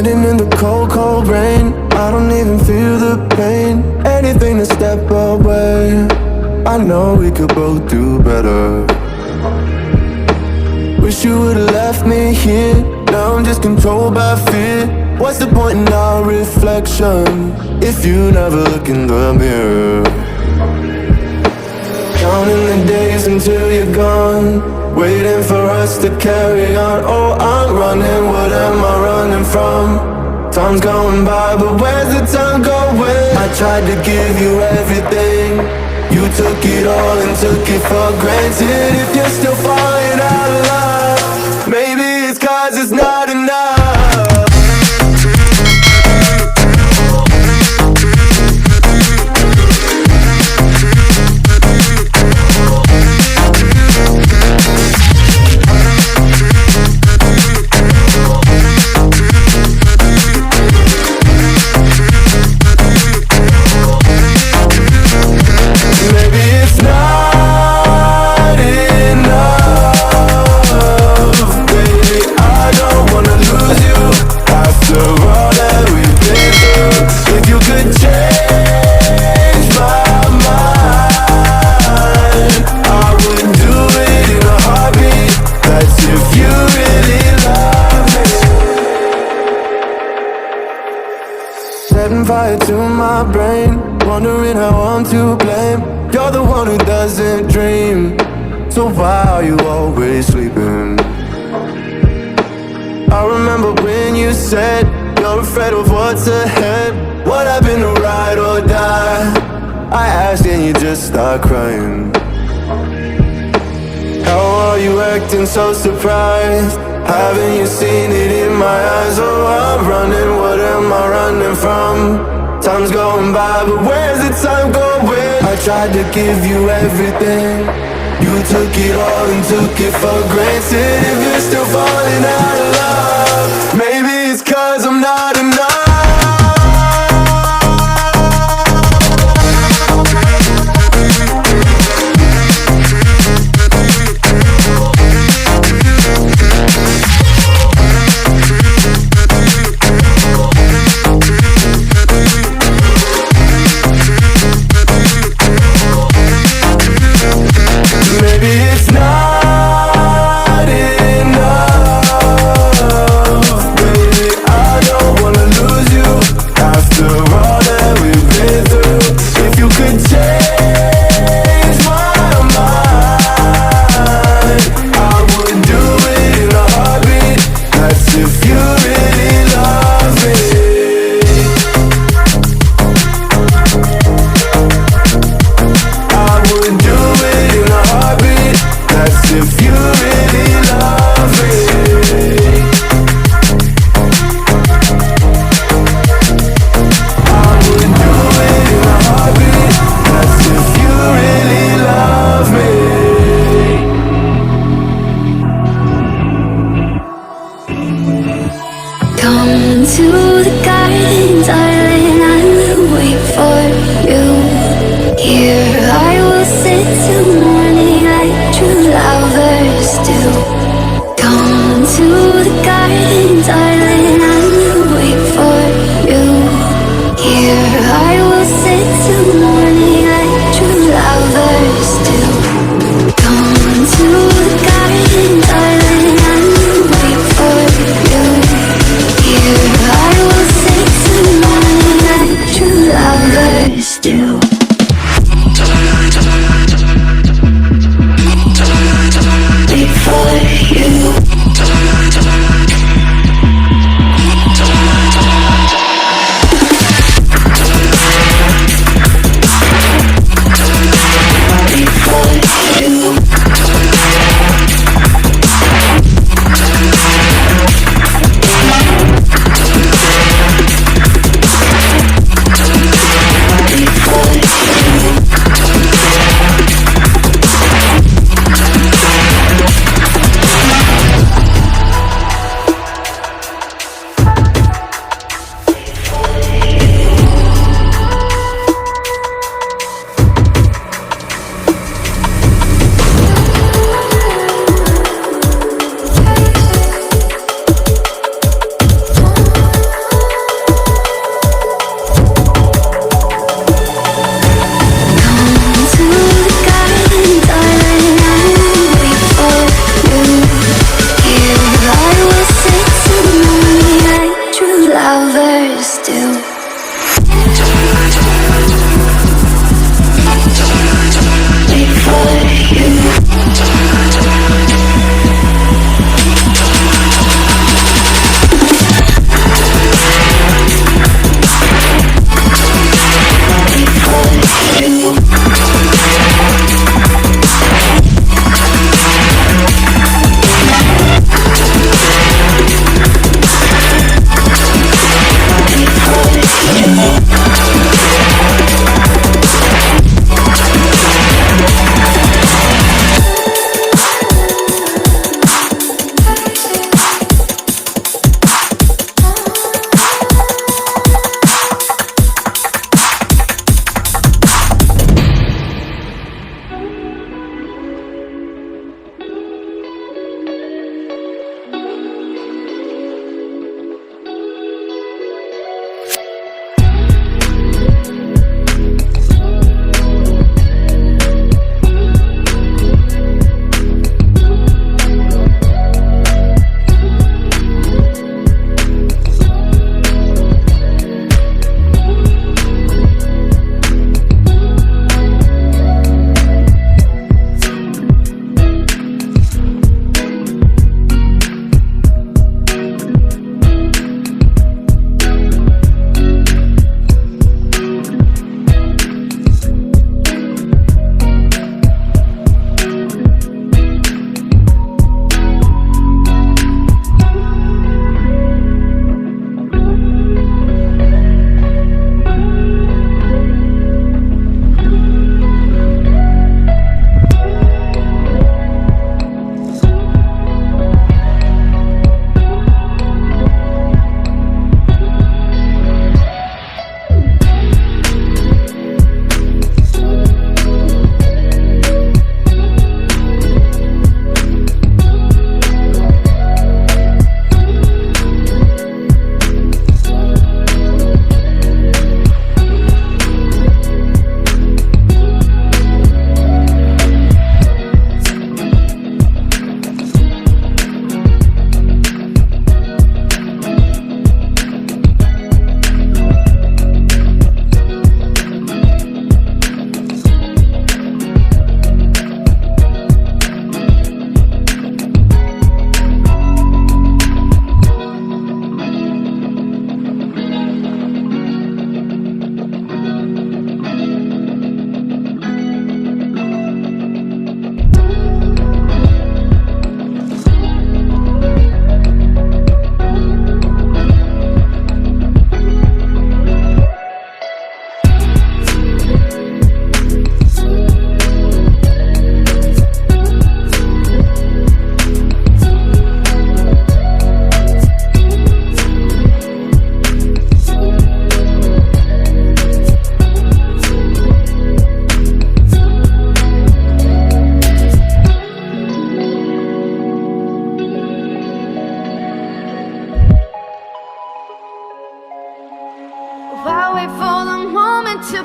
Standing in the cold, cold rain, I don't even feel the pain. Anything to step away, I know we could both do better. Wish you would've left me here. Now I'm just controlled by fear. What's the point in our reflection if you never look in the mirror? Counting the days until you're gone, waiting for us to carry on. Oh, I'm running, what am I running from? Time's going by, but where's the time going? I tried to give you everything, you took it all and took it for granted. If you're still falling out of love, maybe it's 'cause it's not enough. Setting fire to my brain, wondering how I'm to blame. You're the one who doesn't dream, so why are you always sleeping? I remember when you said you're afraid of what's ahead. What happened to ride or die? I asked and you just start crying. How are you acting so surprised? Haven't you seen it in my eyes? Oh, I'm running, what am I running from? Time's going by, but where's the time going? I tried to give you everything, you took it all and took it for granted. If you're still falling out of love, maybe it's 'cause I'm not enough. Wanna lose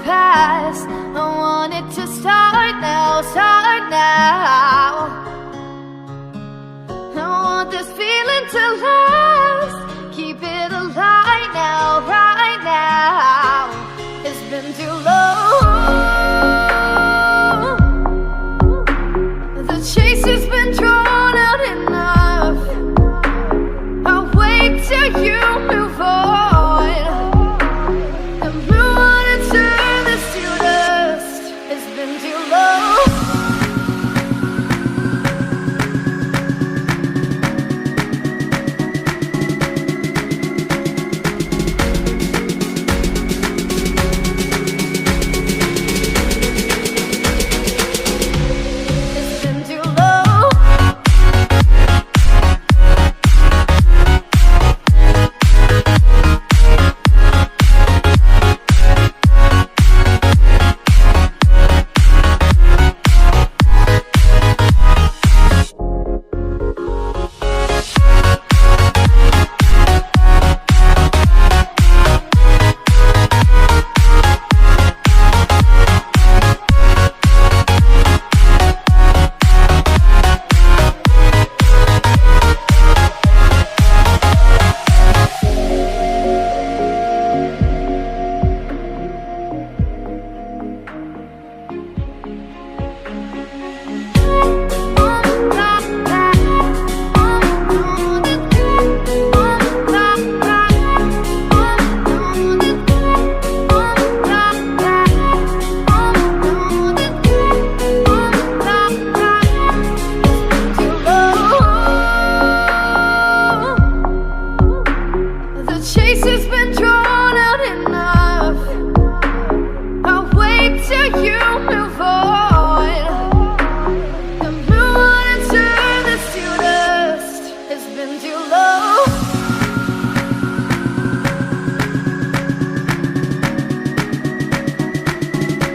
past. I want it to start now, start now. I want this feeling to last. Keep it alive now, right now.